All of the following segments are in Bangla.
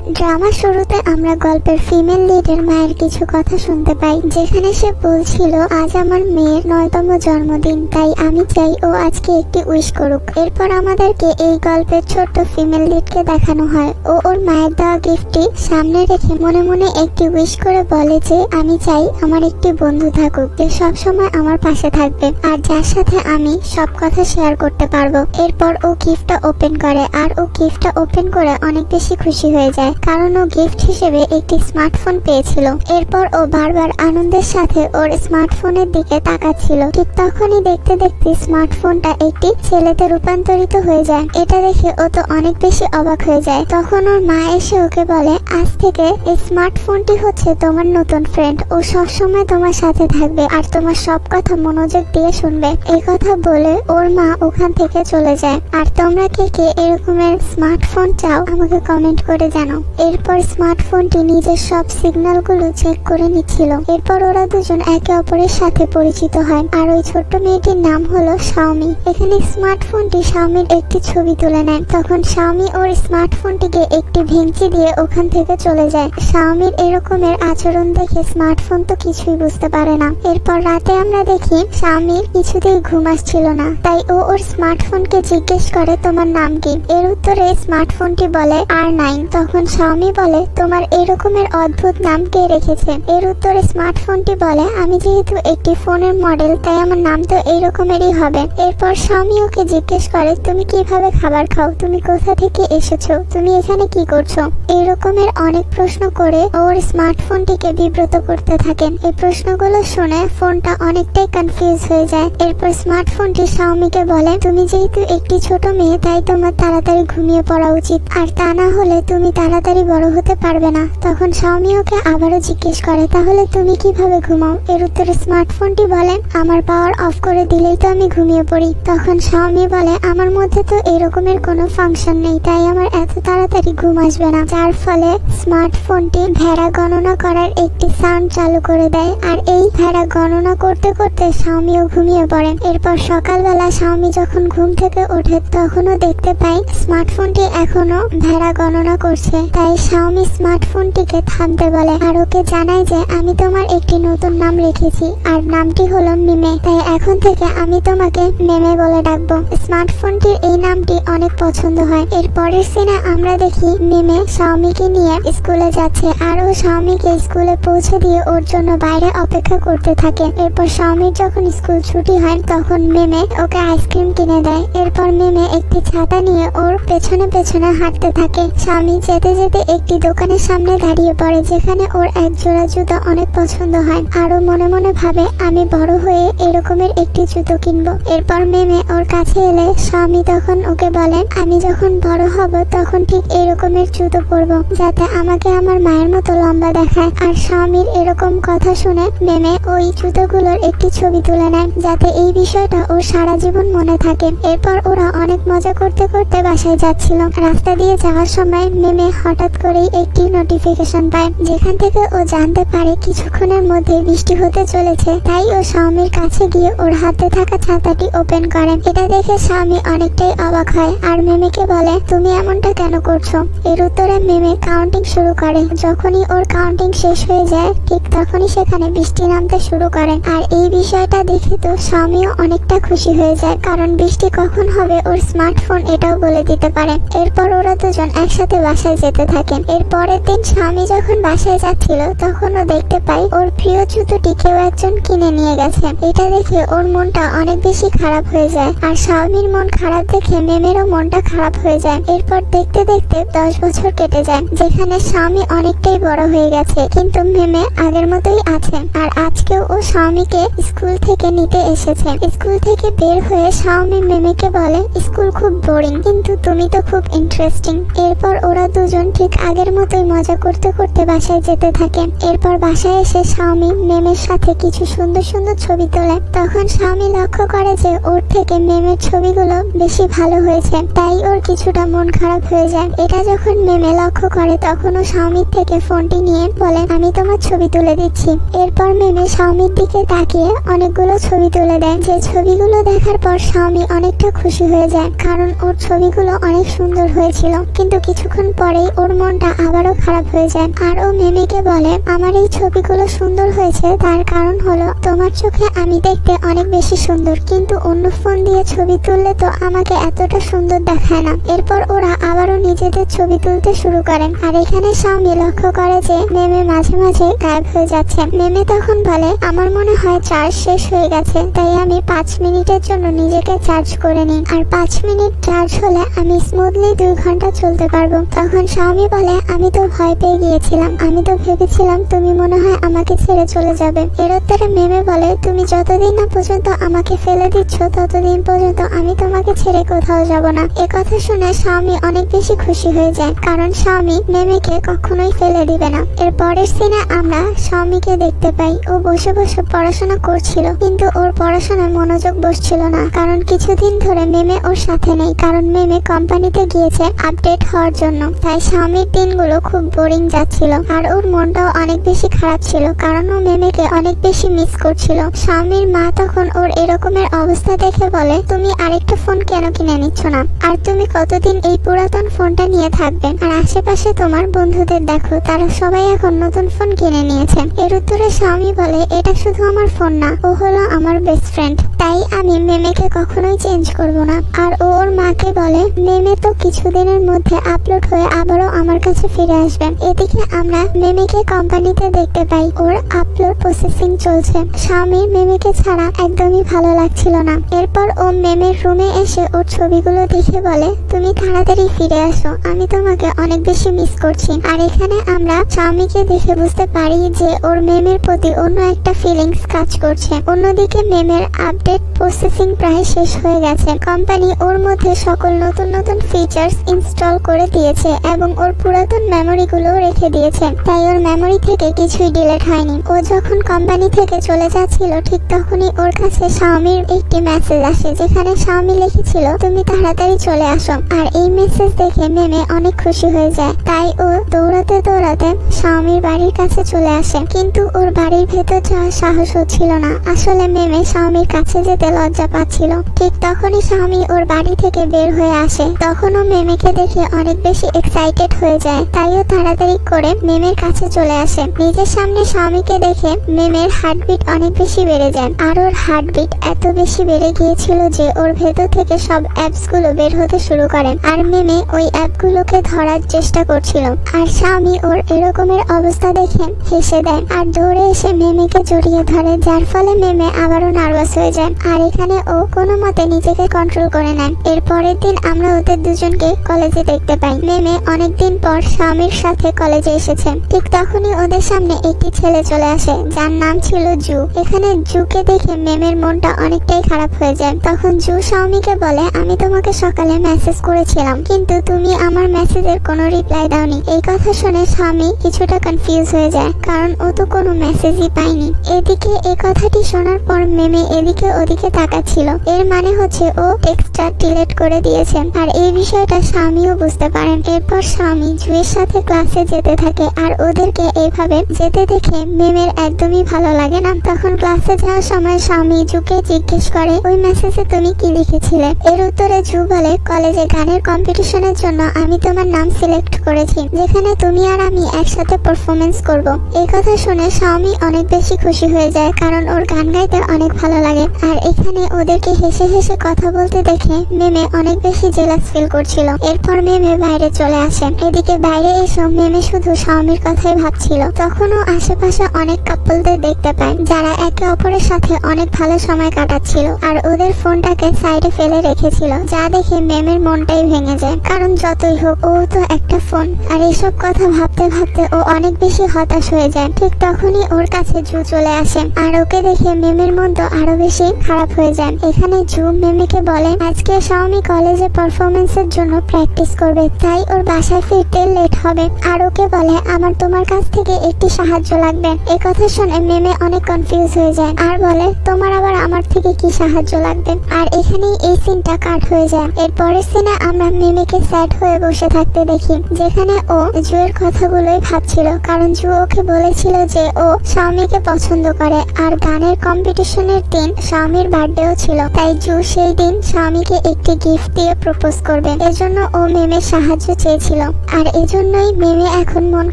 ড্রামা শুরুতে আমরা গল্পের ফিমেল লিডের মায়ের কিছু কথা শুনতে পাই, যেখানে সে বলছিল, আজ আমার মেয়ের 9তম জন্মদিন, তাই আমি চাই ও আজকে একটি উইশ করুক। এরপর আমাদেরকে এই গল্পের ছোট্ট ফিমেল লিডকে দেখানো হয়। ও ওর মায়ের দেওয়া গিফটটি সামনে রেখে মনে মনে একটি উইশ করে বলে যে আমি চাই আমার একটি বন্ধু থাকুক, যে সবসময় আমার পাশে থাকবে আর যার সাথে আমি সব কথা শেয়ার করতে পারবো। এরপর ও গিফটটা ওপেন করে আর ও গিফটটা ওপেন করে অনেক বেশি খুশি হয়ে যায়, কারণ ও গিফট হিসেবে একটি স্মার্টফোন পেয়েছিল। এরপর ও বারবার আনন্দের সাথে ওর স্মার্টফোনের দিকে তাকাচ্ছিল। ঠিক তখনই দেখতে দেখতে স্মার্টফোনটা একটি ছেলেতে রূপান্তরিত হয়ে যায়। এটা দেখে ও তো অনেক বেশি অবাক হয়ে যায়। তখন ওর মা এসে ওকে বলে, আজ থেকে এই স্মার্টফোনটি হচ্ছে তোমার নতুন ফ্রেন্ড। ও সবসময় তোমার সাথে থাকবে আর তোমার সব কথা মনোযোগ দিয়ে শুনবে। এই কথা বলে ওর মা ওখান থেকে চলে যায়। আর তোমরা কে কে এরকমের স্মার্টফোন চাও আমাকে কমেন্ট করে জানাও। এরপর স্মার্টফোনটি নিজের সব সিগন্যাল গুলো চেক করে নিচ্ছিল। এরপর ওরা দুজন একে অপরের সাথে পরিচিত হয়। আর ওই ছোট্ট মেয়েটির নাম হলো শাওমি। এখানে স্মার্টফোনটি শাওমির একটি ছবি তুলে নেয়। তখন শাওমি ওর স্মার্টফোনটিকে একটি ভেঙচি দিয়ে ওখান থেকে চলে যায়। শাওমির এরকমের আচরণ দেখে স্মার্টফোন তো কিছুই বুঝতে পারে না। এরপর রাতে আমরা দেখি শাওমির কিছুতেই ঘুম আসছিল না, তাই ও ওর স্মার্টফোনকে জিজ্ঞেস করে, তোমার নাম কি? এর উত্তরে স্মার্টফোনটি বলে R9। তখন শাওমি বলে, তোমার এরকমের অদ্ভুত নাম কে রেখেছে? এর উত্তরে স্মার্টফোনটি বলে, আমি যেহেতু একটি ফোনের মডেল, তাই আমার নাম তো এইরকমেরই হবে। এরপর শাওমি ওকে জিজ্ঞেস করে, তুমি কিভাবে খাবার খাও? তুমি কোথা থেকে এসেছো? তুমি এখানে কি করছো? এইরকমের অনেক প্রশ্ন করে ওর স্মার্টফোনটিকে বিব্রত করতে থাকেন। এই প্রশ্নগুলো শুনে ফোনটা অনেকটাই কনফিউজ হয়ে যায়। এরপর স্মার্টফোনটি শাওমিকে বলে, তুমি যেহেতু একটি ছোট মেয়ে, তাই তোমার তাড়াতাড়ি ঘুমিয়ে পড়া উচিত, আর তা না হলে তুমি তাড়াতাড়ি বড় হতে পারবে না। তখন শাওমি ওকে আবারও জিজ্ঞেস করে, তাহলে তুমি কিভাবে ঘুমাও? এর উত্তরে স্মার্টফোনটি বলে, আমার পাওয়ার অফ করে দিলেই তো আমি ঘুমিয়ে পড়ি। তখন শাওমি বলে, আমার মধ্যে তো এরকমের কোনো ফাংশন নেই, তাই আমার এত তাড়াতাড়ি ঘুম আসবে না। যার ফলে স্মার্টফোনটি ভেড়া গণনা করার একটি সাউন্ড চালু করে দেয়। আর এই ভেড়া গণনা করতে করতে শাওমিও ঘুমিয়ে পড়েন। এরপর সকালবেলা শাওমি যখন ঘুম থেকে ওঠে, তখনও দেখতে পাই স্মার্টফোনটি এখনো ভেড়া গণনা করছে। তাই শাওমি স্মার্টফোনটিকে থামতে বলে আর ওকে জানায় যে আমি তোমার একটি নতুন নাম রেখেছি, আর নামটি হলো মিমে। তাই এখন থেকে আমি তোমাকে মেমে বলে ডাকবো। স্মার্টফোনটির এই নামটি অনেক পছন্দ হয়। এর পরের সিনে আমরা দেখি মিমে শাওমিকে নিয়ে স্কুলে যাচ্ছে, আর ও শাওমিকে স্কুলে পৌঁছে দিয়ে ওর জন্য বাইরে অপেক্ষা করতে থাকে। এরপর শাওমির যখন স্কুল ছুটি হয়, তখন মেমে ওকে আইসক্রিম কিনে দেয়। এরপর মেমে একটি ছাতা নিয়ে ওর পেছনে পেছনে হাঁটতে থাকে। শাওমি যেতে যেতে একটি দোকানের সামনে দাঁড়িয়ে পড়ে, যেখানে ওর এক জোড়া জুতো অনেক পছন্দ হয়। আরো মনে মনে ভাবে, আমি বড় হয়ে এরকমের একটি জুতো কিনবো। এরপর মেমে ওর কাছে এলে শাওমি তখন ওকে বলেন, আমি যখন বড় হব তখন ঠিক এরকমের জুতো পরবো, যাতে আমাকে আমার মায়ের মতো লম্বা দেখায়। আর শাওমির এরকম কথা শুনে মেমে ওই জুতোগুলোর একটি ছবি তুলে নেয়, যাতে এই বিষয়টা ওর সারা জীবন মনে থাকে। এরপর ওরা অনেক মজা করতে করতে বাসায় যাচ্ছিল। রাস্তা দিয়ে যাওয়ার সময় মেমে হঠাৎ করেই একটি নোটিফিকেশন পায়, যেখান থেকে ও জানতে পারে কিছুক্ষণের মধ্যে বৃষ্টি হতে চলেছে। তাই ও শাওমির কাছে গিয়ে ওর হাতে থাকা ছাতাটি ওপেন করেন। এটা দেখে শাওমি অনেকটাই অবাক হয় আর মেমেকে বলে, তুমি এমনটা কেন করছো? এর উত্তরে মেমে কাউন্টিং শুরু করে। যখনই ওর কাউন্টিং শেষ হয়ে যায়, ঠিক তখনই সেখানে বৃষ্টি নামতে শুরু করে। আর এই বিষয়টা দেখে তো শাওমিও অনেকটা খুশি হয়ে যায়, কারণ বৃষ্টি কখন হবে ওর স্মার্টফোন এটাও বলে দিতে পারে। এরপর ওরা দুজন একসাথে বাসায় যেতে থাকেন। এর পরের দিন শাওমি যখন বাসায় যাচ্ছিল, তখন ও দেখতে পাই ওর প্রিয় জুতোটি কেউ একজন কিনে নিয়ে গেছে। এটা দেখে ওর মনটা অনেক বেশি খারাপ হয়ে যায়। আর শাওমির মন খারাপ দেখে মেমেরও মনটা খারাপ হয়ে যায়। এরপর দেখতে দেখতে 10 বছর কেটে যায়, যেখানে শাওমি অনেকটাই বড় হয়ে গেছে, কিন্তু মেমে আগের মতোই আছে। আর আজকেও ও শাওমিকে স্কুল থেকে নিতে এসেছে। স্কুল থেকে বের হয়ে শাওমি মেমেকে বলে, স্কুল খুব বোরিং, কিন্তু তুমি তো খুব ইন্টারেস্টিং। এরপর ওরা দুজন ঠিক আগের মতোই মজা করতে করতে বাসায় যেতে থাকে। এরপর বাসায় এসে শাওমি মেমের সাথে কিছু সুন্দর সুন্দর ছবি তোলে। তখন শাওমি লক্ষ্য করে যে ওর থেকে মেমের ছবিগুলো বেশি ভালো হয়েছে, তাই ওর কিছুটা মন খারাপ হয়ে যায়। এটা যখন মেমে লক্ষ্য করে, তখন ও শাওমির থেকে ফোনটি নিয়ে বলে, আমি তোমার ছবি তুলে দিচ্ছি। এরপর মেমে শাওমির দিকে তাকিয়ে অনেকগুলো ছবি তুলে দেয়। যে ছবিগুলো দেখার পর শাওমি অনেকটা খুশি হয়ে যায়, কারণ ওর ছবিগুলো অনেক সুন্দর হয়েছিল। কিন্তু কিছুক্ষণ পরেই ওর মনটা আবারও খারাপ হয়ে যায়। আর ও মিমিকে বলে, আমার এই ছবিগুলো সুন্দর হয়েছে তার কারণ হলো তোমার চোখে আমি দেখতে অনেক বেশি সুন্দর, কিন্তু অন্য ফোন দিয়ে ছবি তুললে তো আমাকে এতটা সুন্দর দেখায় না। এরপর ওরা আবারও নিজেদের ছবি তুলতে শুরু করেন। আর এখানে শাওমি লক্ষ্য করে যে মেমে মাঝে মাঝে গায়েব হয়ে যাচ্ছে। মেমে তখন বলে, আমার মনে হয় চার্জ শেষ হয়ে গেছে, তাই আমি 5 মিনিটের জন্য নিজেকে চার্জ করে নিই, আর 5 মিনিট চার্জ হলে আমি স্মুথলি 2 ঘন্টা চলতে পারবো। তখন শাওমি বলে, আমি তো ভয় পেয়ে গিয়েছিলাম, আমি তো ভেবেছিলাম তুমি মনে হয় আমাকে ছেড়ে চলে যাবে। এর উত্তরে মেমে বলে, তুমি যতদিন না পর্যন্ত আমাকে ফেলে দিচ্ছ ততদিন পর্যন্ত আমি তোমাকে ছেড়ে কোথাও যাব না। এ কথা শুনে শাওমি অনেক বেশি খুশি হয়ে যায়, কারণ শাওমি মেমেকে কখনোই ফেলে দিবে না। এর পরের সিনে আমরা শাওমিকে দেখতে পাই, ও বসে বসে পড়াশোনা করছিল, কিন্তু ওর পড়াশোনায় মনোযোগ বসছিল না, কারণ কিছুদিন ধরে মেমে ওর সাথে নেই, কারণ মেমে কোম্পানিতে গিয়েছে আপডেট হওয়ার জন্য। তাই শাওমির দিনগুলো খুব বোরিং যাচ্ছিল, আর ওর মনটাও অনেক বেশি খারাপ ছিল, কারণ ও মেমেকে অনেক বেশি মিস করছিল। শাওমির মা তখন ওর এরকমের অবস্থা দেখে বলে, তুমি আরেকটা ফোন কেন কিনে নিচ্ছ না? আর তুমি কতদিন এই পুরাতন ফোনটা নিয়ে থাকবে? আর আশেপাশে তোমার বন্ধুদের দেখো, তারা সবাই এখন নতুন ফোন কিনে নিয়েছে। এর উত্তরে শাওমি বলে, এটা শুধু আমার ফোন না, ও হলো আমার বেস্ট ফ্রেন্ড, তাই আমি মেমেকে কখনোই চেঞ্জ করব না। আর ও ওর মাকে বলে, মেমে তো কিছুদিনের মধ্যে আপলোড হয়ে আবারও আমার কাছে ফিরে আসবে। এদিকে আমরা মেমেকে কোম্পানিতে দেখতে পাই, ওর আপলোড প্রসেসিং চলছে। শাওমির মেমেকে ছাড়া একদমই ভালো লাগছিল না। এরপর ও মেমের রুমে এসে ওর ছবিগুলো দেখে বলে, তুমি তাড়াতাড়ি ফিরে আসো, আমি তোমাকে অনেক বেশি মিস করছি। আর এখানে আমরা শাওমিকে দেখে বুঝতে পারি যে ওর মেমের প্রতি অন্য একটা ফিলিংস কাজ করছে। অন্যদিকে মেমের আপডেট প্রসেসিং প্রায় শেষ হয়ে গেছে। কোম্পানি ওর মধ্যে সকল নতুন নতুন ফিচার্স ইনস্টল করে দিয়েছে এবং ওর পুরাতন মেমোরিগুলো রেখে দিয়েছে, তাই ওর মেমোরি থেকে কিছুই ডিলিট হয়নি। ও যখন কোম্পানি থেকে চলে যাচ্ছিল ঠিক তখনই ওর কাছে শাওমির একটি মেসেজ আসে, যেখানে শাওমি লিখেছিল, তুমি তাড়াতাড়ি চলে আসো। আর এই মেসেজ দেখে মেমে অনেক খুশি হয়ে যায়, তাই ও দৌড়াতে দৌড়াতে শাওমির বাড়ির কাছে চলে আসে, কিন্তু ওর বাড়ির ভেতর যাওয়ার সাহস হচ্ছিল না। আসলে মেমে শাওমির কাছে যেতে লজ্জা পাচ্ছিল। ঠিক তখনই শাওমি ওর বাড়ি থেকে বের হয়ে আসে, তখনও মেমেকে দেখে অনেক বেশি এক্সাইটেড হয়ে যায়, তাই ও তাড়াতাড়ি করে মেমের কাছে চলে আসে। নিজের সামনে শাওমিকে দেখে মেমের হার্টবিট অনেক বেশি বেড়ে যায়, আর ওর হার্টবিট এত বেশি বেড়ে গিয়েছিল যে ওর ভেতর থেকে সব অ্যাপস গুলো বের হতে শুরু করে। আর মেমে ওই অ্যাপগুলোকে ধরার চেষ্টা করছিল, আর শাওমি ওর এরকমের অবস্থা দেখে হেসে দেয় আর দৌড়ে এসে মেমেকে জড়িয়ে ধরে, যার ফলে মেমে আবারও নার্ভাস হয়ে যায়। আর এখানে ও কোনো মতে নিজেকে কন্ট্রোল করে নেয়। এর পরের দিন আমরা ওদের দুজনকে কলেজে দেখতে পাই। মেমে অনেকদিন পর শাওমির সাথে কলেজে এসেছে। ঠিক তখনই ওদের সামনে একটি ছেলে চলে আসে, যার নাম ছিল জু। এখানে জুকে দেখে মেমের মনটা অনেকটাই খারাপ হয়ে যায়। তখন জু শাওমিকে বলে, আমি তোমাকে সকালে মেসেজ করেছিলাম, কিন্তু তুমি আমার মেসেজের কোনো রিপ্লাই দাওনি। এই কথা শুনে শাওমি কিছুটা কনফিউজ হয়ে যায়, কারণ ও তো কোনো মেসেজই পায়নি। এদিকে এই কথাটি শোনার পর মেমে এদিকে ওদিকে তাকাচ্ছিল, এর মানে হচ্ছে ও টেক্সটটা ডিলিট করে দিয়েছে। আর এই বিষয়টা শাওমিও বুঝতে পারেন। এরপর শাওমি জুয়ের সাথে ক্লাসে যেতে থাকে, আর ওদেরকে এইভাবে যেতে দেখে মেমের একদমই ভালো লাগে না। তখন ক্লাসে যাওয়ার সময় শাওমি জুকে জিজ্ঞেস করে, ওই মেসেজে তুমি কি লিখেছিলে? এর উত্তরে জু বলে, কলেজে গানের কম্পিটিশনের জন্য আমি তোমার নাম সিলেক্ট করেছি, যেখানে তুমি আর আমি একসাথে পারফরমেন্স করব। এই কথা শুনে শাওমি অনেক বেশি খুশি হয়ে যায়, কারণ ওর গান গাইতে অনেক ভালো লাগে। আর এখানে ওদেরকে হেসে হেসে কথা বলতে দেখে মেমে অনেক বেশি জেলাস ফিল করছিল। এরপর মেমে বাইরে চলে আসে। এদিকে বাইরে এসে মেমে শুধু শাওমির কথাই ভাবছিল। তখনও আশেপাশে অনেক কাপলদের দেখতে পায়, যারা একে অপরের সাথে অনেক ভালো সময় কাটাচ্ছিল, আর ওদের ফোনটাকে সাইডে ফেলে রেখেছিল, যা দেখে মেমের মনটাই ভেঙে যায়, কারণ যতই হোক ও তো একটা ফোন। আর এসব কথা ভাবতে ভাবতে ও অনেক বেশি হতাশ হয়ে যায়। ঠিক তখনই ওর কাছে জু চলে আসে, আর ওকে দেখে মেমের মন তো আরো বেশি খারাপ হয়ে যায়। এখানে জু মেমেকে বলে, আজকে শাওমি কলেজে পারফরমেন্সের জন্য প্র্যাকটিস করবে, তাই ওর বাসায় ফিরতে লেট হবে। আর ওকে বলে, আমার তোমার কাছ থেকে একটি সাহায্য লাগবে। এই কথা শুনে মেমে অনেক কনফিউজ হয়ে যায়, আর বলে, তোমার আবার আমার থেকে কি সাহায্য লাগবে? আর এখানেই এই সিনটা কাট হয়ে যায়। এরপরের সিনে আমরা মেমেকে স্যাড হয়ে বসে থাকতে দেখি, যেখানে ও জুয়ের কথাগুলোই ভাবছিল, কারণ জু ওকে বলেছিল যে ও শাওমিকে পছন্দ করে, আর গানের কম্পিটিশনের দিন শাওমি শাওমির বার্থডেও ছিল, তাই জু সেই দিন শাওমিকে একটি গিফট দিয়ে প্রপোজ করবে। এজন্য ও মেমের সাহায্য চেয়েছিল, আর এজন্যই মেমে এখন মন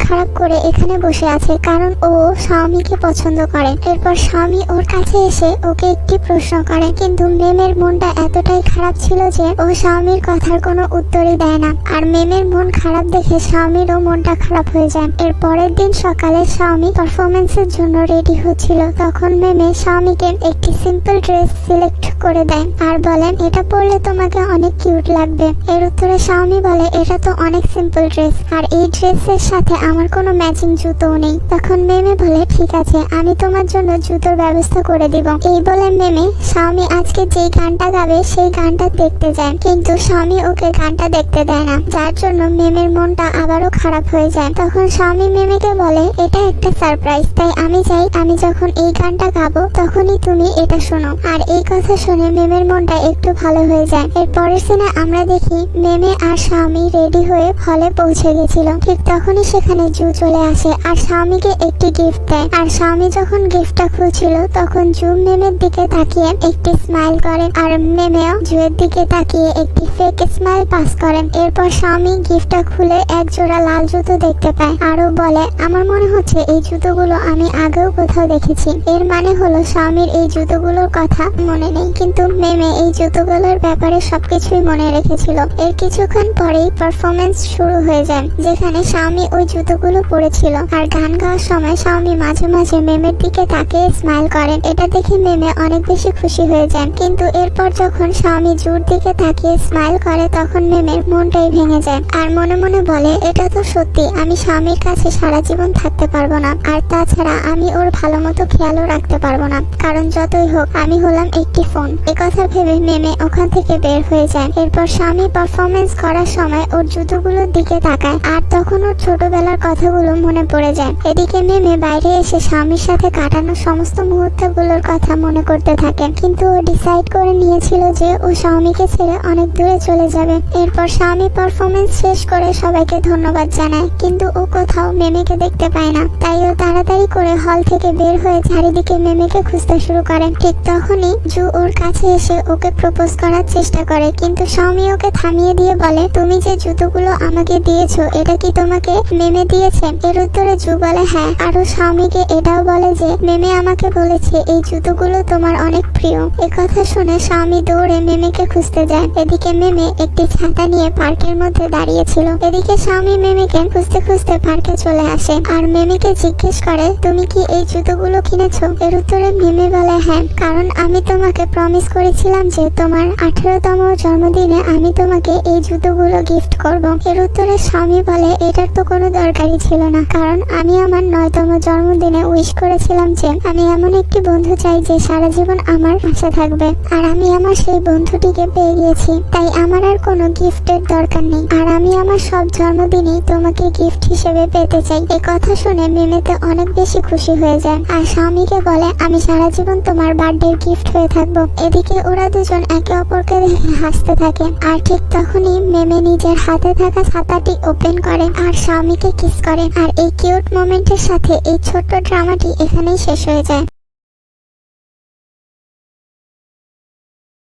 খারাপ করে এখানে বসে আছে, কারণ ও শাওমিকে পছন্দ করে। এরপর শাওমি ওর কাছে এসে ওকে একটি প্রশ্ন করে, কিন্তু মেমের মনটা এতটাই খারাপ ছিল যে ও শাওমির কথার কোনো উত্তরই দেয় না। আর মেমের মন খারাপ দেখে শাওমিরও মনটা খারাপ হয়ে যায়। এর পরের দিন সকালে শাওমি পারফরমেন্সের জন্য রেডি হচ্ছিল, তখন মেমে শাওমিকে একটি সিম্পল ড্রেস সিলেক্ট করে দেয় আর বলেন, এটা পরলে তোমাকে অনেক কিউট লাগবে। এর উত্তরে শাওমি বলে, এটা তো অনেক সিম্পল ড্রেস, আর এই ড্রেসের সাথে আমার কোনো ম্যাচিং জুতোও নেই। তখন মেমে বলে, ঠিক আছে, আমি তোমার জন্য জুতোর ব্যবস্থা করে দিব। এই বলে মেমে শাওমি আজকে যেই গানটা গাবে সেই গানটা দেখতে যায়, কিন্তু শাওমি ওকে গানটা দেখতে দেয় না, যার জন্য মেমের মনটা আবারও খারাপ হয়ে যায়। তখন শাওমি মেমেকে বলে, এটা একটা সারপ্রাইজ, তাই আমি চাই আমি যখন এই গানটা গাবো তখনই তুমি এটা শোনো। আর এই কথা শুনে মেমের মনটা একটু ভালো হয়ে যায়। এর পরের সিনে আমরা দেখি মেমে আর শাওমি রেডি হয়ে হলে পৌঁছে গেছিল। ঠিক তখনই সেখানে জু চলে আসে আর শাওমিকে একটি গিফট দেয়। আর শাওমি যখন গিফটটা খুলছিল তখন জু মেমের দিকে তাকিয়ে একটি স্মাইল করেন, আর মেমেও জুয়ের দিকে তাকিয়ে একটি ফেক স্মাইল পাস করেন। এরপর শাওমি গিফটটা খুলে এক জোড়া লাল জুতো দেখতে পায়, আরো বলে, আমার মনে হচ্ছে এই জুতোগুলো আমি আগেও কোথাও দেখেছি। এর মানে হলো শাওমির এই জুতোগুলোর কথা মনে নেই, কিন্তু মেমে এই জুতোগুলোর ব্যাপারে সবকিছুই মনে রেখেছিল। এর কিছুক্ষণ পরেই পারফরমেন্স শুরু হয়ে যায়, যেখানে শাওমি ওই জুতোগুলো পরেছিল। আর গান গাওয়ার সময় শাওমি মাঝে মাঝে মেমের দিকে তাকিয়ে স্মাইল করেন। এটা দেখে মেমে অনেক বেশি খুশি হয়ে যায়, কিন্তু এরপর যখন শাওমি জুর দিকে তাকিয়ে স্মাইল করে তখন মেমের মনটাই ভেঙে যায় আর মনে মনে বলে, এটা তো সত্যি, আমি শাওমির কাছে সারা জীবন থাকতে পারবো না, আর তাছাড়া আমি ওর ভালো মতো খেয়ালও রাখতে পারবো না, কারণ যতই হোক আমি হলাম একটি ফোন। একথা ভেবে মেমে ওখান থেকে বের হয়ে যায়। এরপর শাওমি পারফরমেন্স করার সময় ওর জুতোগুলোর দিকে তাকায়, আর তখন ওর ছোটবেলার কথাগুলো মনে পড়ে যায়। এদিকে মেমে বাইরে এসে শাওমির সাথে কাটানো সমস্ত মুহূর্তগুলোর কথা মনে করতে থাকে, কিন্তু ও ডিসাইড করে নিয়েছিল যে ও শাওমিকে ছেড়ে অনেক দূরে চলে যাবে। এরপর শাওমি পারফরমেন্স শেষ করে সবাইকে ধন্যবাদ জানায়, কিন্তু ও কোথাও মেমেকে দেখতে পায় না, তাই ও তাড়াতাড়ি করে হল থেকে বের হয়ে চারিদিকে মেমেকে খুঁজতে শুরু করে। ঠিক তখনই জু ওর কাছে এসে ওকে প্রপোজ করার চেষ্টা করে, কিন্তু শাওমি ওকে থামিয়ে দিয়ে বলে, তুমি যে জুতোগুলো আমাকে দিয়েছো এটা কি তোমাকে মেমে দিয়েছে? এর উত্তরে জু বলে, হ্যাঁ। আরো শাওমিকে এটাও বলে যে মেমে আমাকে বলেছে এই জুতোগুলো তোমার অনেক প্রিয়। একথা শুনে শাওমি দৌড়ে মেমেকে খুঁজতে যায়। এদিকে মেমে একটি ছাতা নিয়ে পার্কের মধ্যে দাঁড়িয়েছিল। এদিকে শাওমি মেমেকে খুঁজতে খুঁজতে পার্কে চলে আসে আর মেমেকে জিজ্ঞেস করে, তুমি কি এই জুতোগুলো কিনেছো? এর উত্তরে মেমে বলে, হ্যাঁ, কারণ আমি তোমাকে প্রমিস করেছিলাম যে তোমার 18তম জন্মদিনে আমি তোমাকে এই জুতোগুলো গিফট করব। এর উত্তরে শাওমি বলে, এটার তো কোনো দরকারই ছিল না, কারণ আমি আমার 9তম জন্মদিনে উইশ করেছিলাম যে আমি এমন একটি বন্ধু চাই যে সারা জীবন আমার পাশে থাকবে, আর আমি আমার সেই বন্ধুটিকে পেয়ে গিয়েছি, তাই আমার আর কোনো গিফটের দরকার নেই, আর আমি আমার সব জন্মদিনেই তোমাকে গিফট হিসেবে পেতে চাই। এই কথা শুনে মেমেতে অনেক বেশি খুশি হয়ে যায় আর শাওমিকে বলে, আমি সারা জীবন তোমার বার্থডে গিফট হয়ে থাকবো। এদিকে ওরা দুজন একে অপরকে দেখে হাসতে থাকে, আর ঠিক তখনই মেমে নিজের হাতে থাকা ছাতাটি ওপেন করে আর শাওমিকে কিস করে। আর এই কিউট মোমেন্টের সাথে এই ছোট্ট ড্রামাটি এখানেই শেষ হয়ে যায়।